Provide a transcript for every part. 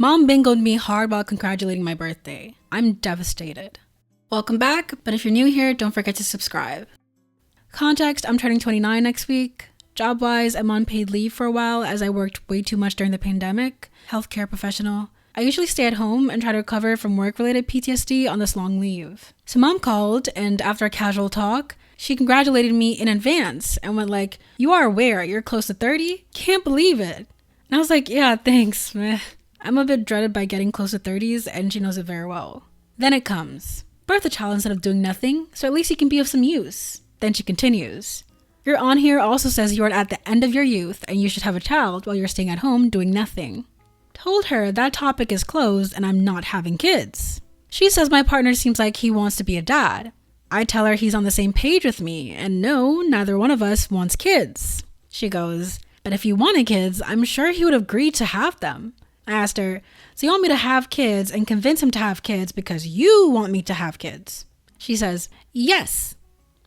Mom bingoed me hard while congratulating my birthday. I'm devastated. Welcome back, but if you're new here, don't forget to subscribe. Context, I'm turning 29 next week. Job-wise, I'm on paid leave for a while as I worked way too much during the pandemic. Healthcare professional. I usually stay at home and try to recover from work-related PTSD on this long leave. So Mom called, and after a casual talk, she congratulated me in advance and went like, "You are aware you're close to 30? Can't believe it." And I was like, "Yeah, thanks, meh." I'm a bit dreaded by getting close to 30s, and she knows it very well. Then it comes. Birth a child instead of doing nothing, so at least he can be of some use. Then she continues. Your on here also says you are at the end of your youth and you should have a child while you're staying at home doing nothing. Told her that topic is closed and I'm not having kids. She says my partner seems like he wants to be a dad. I tell her he's on the same page with me, and no, neither one of us wants kids. She goes, but if you wanted kids, I'm sure he would agree to have them. I asked her, so you want me to have kids and convince him to have kids because you want me to have kids? She says, yes.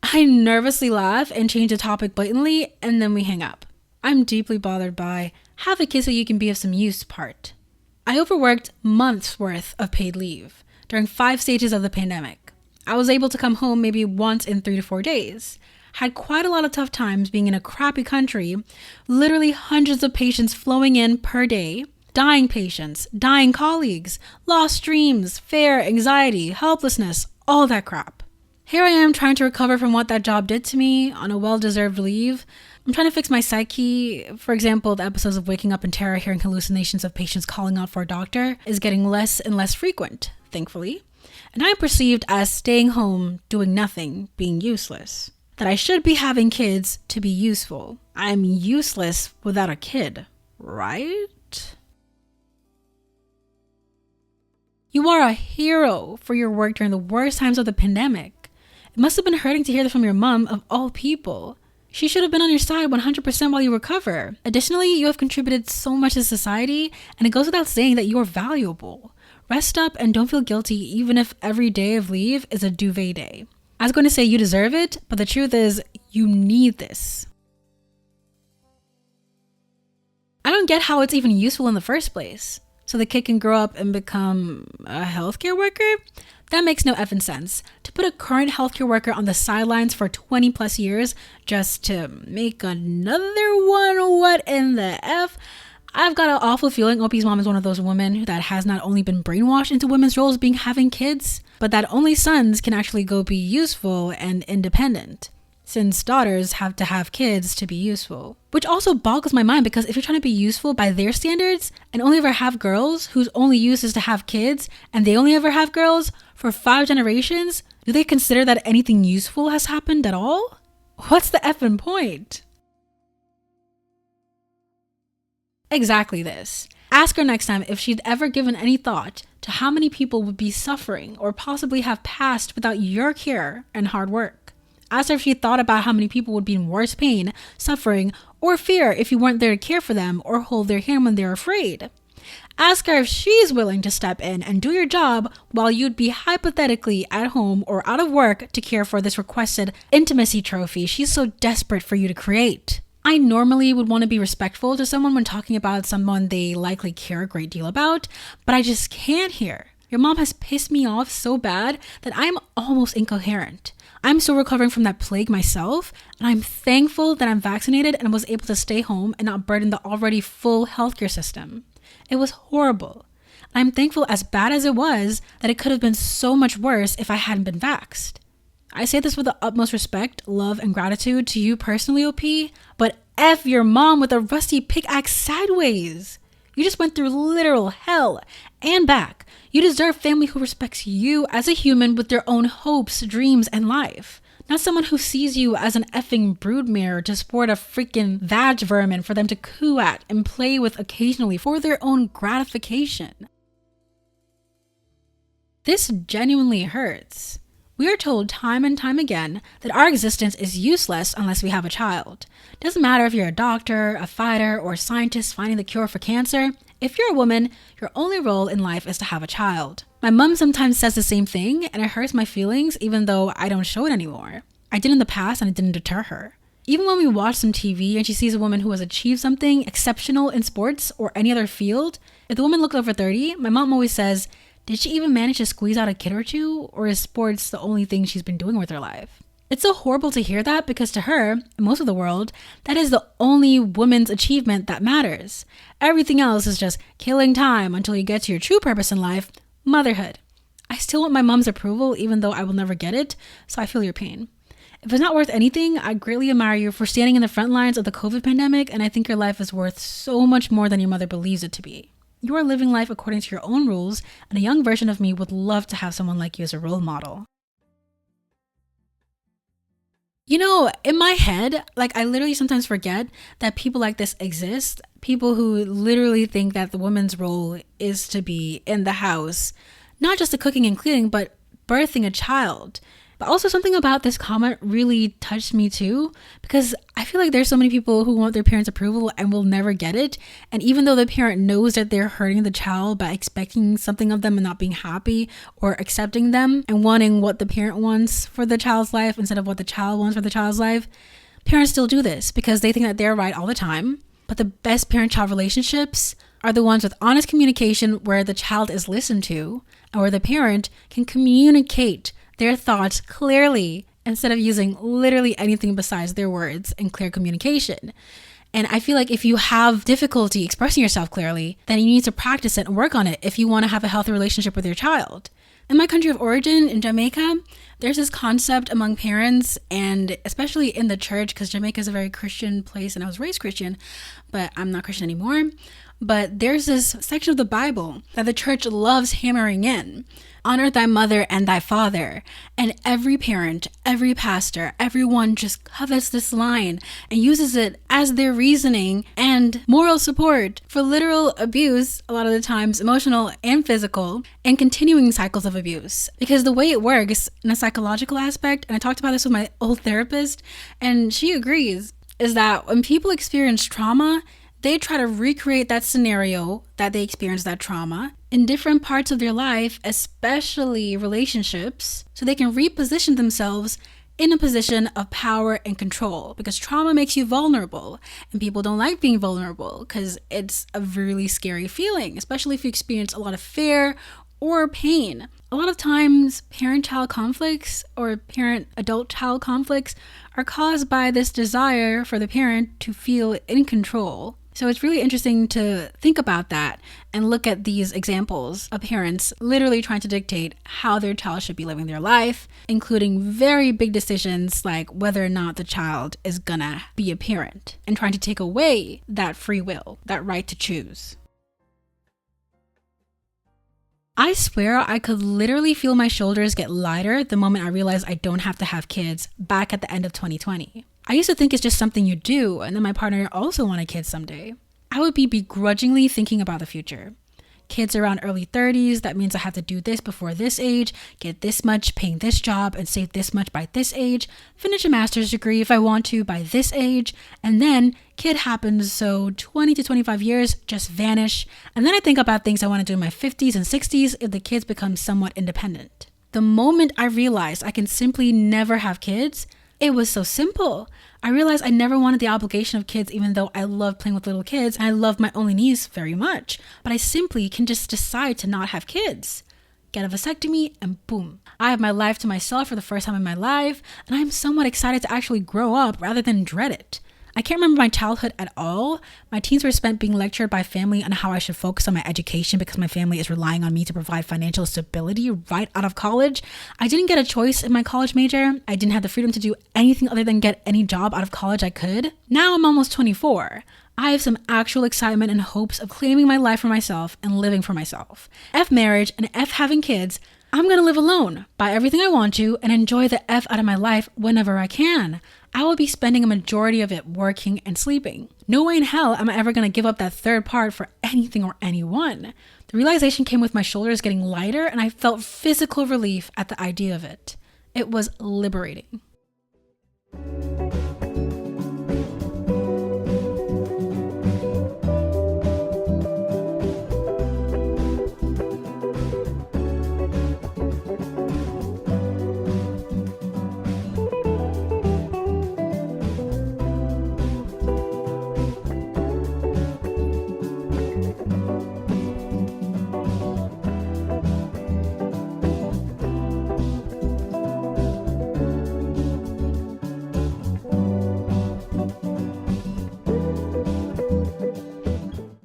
I nervously laugh and change the topic blatantly, and then we hang up. I'm deeply bothered by have a kid so you can be of some use part. I overworked months worth of paid leave during 5 stages of the pandemic. I was able to come home maybe once in 3 to 4 days. Had quite a lot of tough times being in a crappy country, literally hundreds of patients flowing in per day, dying patients, dying colleagues, lost dreams, fear, anxiety, helplessness, all that crap. Here I am trying to recover from what that job did to me on a well-deserved leave. I'm trying to fix my psyche. For example, the episodes of waking up in terror hearing hallucinations of patients calling out for a doctor is getting less and less frequent, thankfully. And I'm perceived as staying home, doing nothing, being useless. That I should be having kids to be useful. I'm useless without a kid, right? You are a hero for your work during the worst times of the pandemic. It must have been hurting to hear that from your mom, of all people. She should have been on your side 100% while you recover. Additionally, you have contributed so much to society, and it goes without saying that you are valuable. Rest up and don't feel guilty even if every day of leave is a duvet day. I was going to say you deserve it, but the truth is you need this. I don't get how it's even useful in the first place. So the kid can grow up and become a healthcare worker? That makes no effing sense. To put a current healthcare worker on the sidelines for 20 plus years just to make another one, what in the F? I've got an awful feeling OP's mom is one of those women that has not only been brainwashed into women's roles being having kids, but that only sons can actually go be useful and independent, since daughters have to have kids to be useful. Which also boggles my mind, because if you're trying to be useful by their standards and only ever have girls whose only use is to have kids and they only ever have girls for 5 generations, do they consider that anything useful has happened at all? What's the effing point? Exactly this. Ask her next time if she'd ever given any thought to how many people would be suffering or possibly have passed without your care and hard work. Ask her if she thought about how many people would be in worse pain, suffering, or fear if you weren't there to care for them or hold their hand when they're afraid. Ask her if she's willing to step in and do your job while you'd be hypothetically at home or out of work to care for this requested intimacy trophy she's so desperate for you to create. I normally would want to be respectful to someone when talking about someone they likely care a great deal about, but I just can't here. Your mom has pissed me off so bad that I'm almost incoherent. I'm still recovering from that plague myself, and I'm thankful that I'm vaccinated and was able to stay home and not burden the already full healthcare system. It was horrible. I'm thankful, as bad as it was, that it could have been so much worse if I hadn't been vaxxed. I say this with the utmost respect, love, and gratitude to you personally, OP, but F your mom with a rusty pickaxe sideways. You just went through literal hell and back. You deserve family who respects you as a human with their own hopes, dreams, and life. Not someone who sees you as an effing broodmare to sport a freaking vag vermin for them to coo at and play with occasionally for their own gratification. This genuinely hurts. We are told time and time again that our existence is useless unless we have a child. Doesn't matter if you're a doctor, a fighter, or a scientist finding the cure for cancer. If you're a woman, your only role in life is to have a child. My mom sometimes says the same thing, and it hurts my feelings even though I don't show it anymore. I did in the past and it didn't deter her. Even when we watch some TV and she sees a woman who has achieved something exceptional in sports or any other field, if the woman looks over 30, my mom always says, did she even manage to squeeze out a kid or two? Or is sports the only thing she's been doing with her life? It's so horrible to hear that because to her, and most of the world, that is the only woman's achievement that matters. Everything else is just killing time until you get to your true purpose in life, motherhood. I still want my mom's approval even though I will never get it, so I feel your pain. If it's not worth anything, I greatly admire you for standing in the front lines of the COVID pandemic, and I think your life is worth so much more than your mother believes it to be. You are living life according to your own rules, and a young version of me would love to have someone like you as a role model. You know, in my head, I literally sometimes forget that people like this exist. People who literally think that the woman's role is to be in the house, not just the cooking and cleaning, but birthing a child. But also something about this comment really touched me too, because I feel like there's so many people who want their parents' approval and will never get it. And even though the parent knows that they're hurting the child by expecting something of them and not being happy or accepting them and wanting what the parent wants for the child's life instead of what the child wants for the child's life, parents still do this because they think that they're right all the time. But the best parent-child relationships are the ones with honest communication where the child is listened to and where the parent can communicate their thoughts clearly instead of using literally anything besides their words and clear communication. And I feel like if you have difficulty expressing yourself clearly, then you need to practice it and work on it if you want to have a healthy relationship with your child. In my country of origin, in Jamaica, there's this concept among parents, and especially in the church, because Jamaica is a very Christian place and I was raised Christian, but I'm not Christian anymore. But there's this section of the Bible that the church loves hammering in. Honor thy mother and thy father. And every parent, every pastor, everyone just covets this line and uses it as their reasoning and moral support for literal abuse, a lot of the times emotional and physical, and continuing cycles of abuse. Because the way it works in a psychological aspect, and I talked about this with my old therapist, and she agrees, is that when people experience trauma, they try to recreate that scenario that they experienced that trauma in different parts of their life, especially relationships, so they can reposition themselves in a position of power and control, because trauma makes you vulnerable and people don't like being vulnerable because it's a really scary feeling, especially if you experience a lot of fear or pain. A lot of times parent-child conflicts or parent-adult-child conflicts are caused by this desire for the parent to feel in control. So it's really interesting to think about that and look at these examples of parents literally trying to dictate how their child should be living their life, including very big decisions like whether or not the child is gonna be a parent, and trying to take away that free will, that right to choose. I swear I could literally feel my shoulders get lighter the moment I realized I don't have to have kids back at the end of 2020. I used to think it's just something you do, and then my partner also wanted kids someday. I would be begrudgingly thinking about the future. Kids around early 30s, that means I have to do this before this age, get this much paying this job, and save this much by this age, finish a master's degree if I want to by this age, and then kid happens, so 20 to 25 years just vanish, and then I think about things I want to do in my 50s and 60s if the kids become somewhat independent. The moment I realized I can simply never have kids, it was so simple. I realized I never wanted the obligation of kids, even though I love playing with little kids and I love my only niece very much. But I simply can just decide to not have kids. Get a vasectomy and boom. I have my life to myself for the first time in my life, and I'm somewhat excited to actually grow up rather than dread it. I can't remember my childhood at all. My teens were spent being lectured by family on how I should focus on my education because my family is relying on me to provide financial stability right out of college. I didn't get a choice in my college major. I didn't have the freedom to do anything other than get any job out of college I could. Now I'm almost 24. I have some actual excitement and hopes of claiming my life for myself and living for myself. F marriage and F having kids. I'm gonna live alone, buy everything I want to, and enjoy the F out of my life whenever I can. I will be spending a majority of it working and sleeping. No way in hell am I ever gonna give up that third part for anything or anyone. The realization came with my shoulders getting lighter, and I felt physical relief at the idea of it. It was liberating.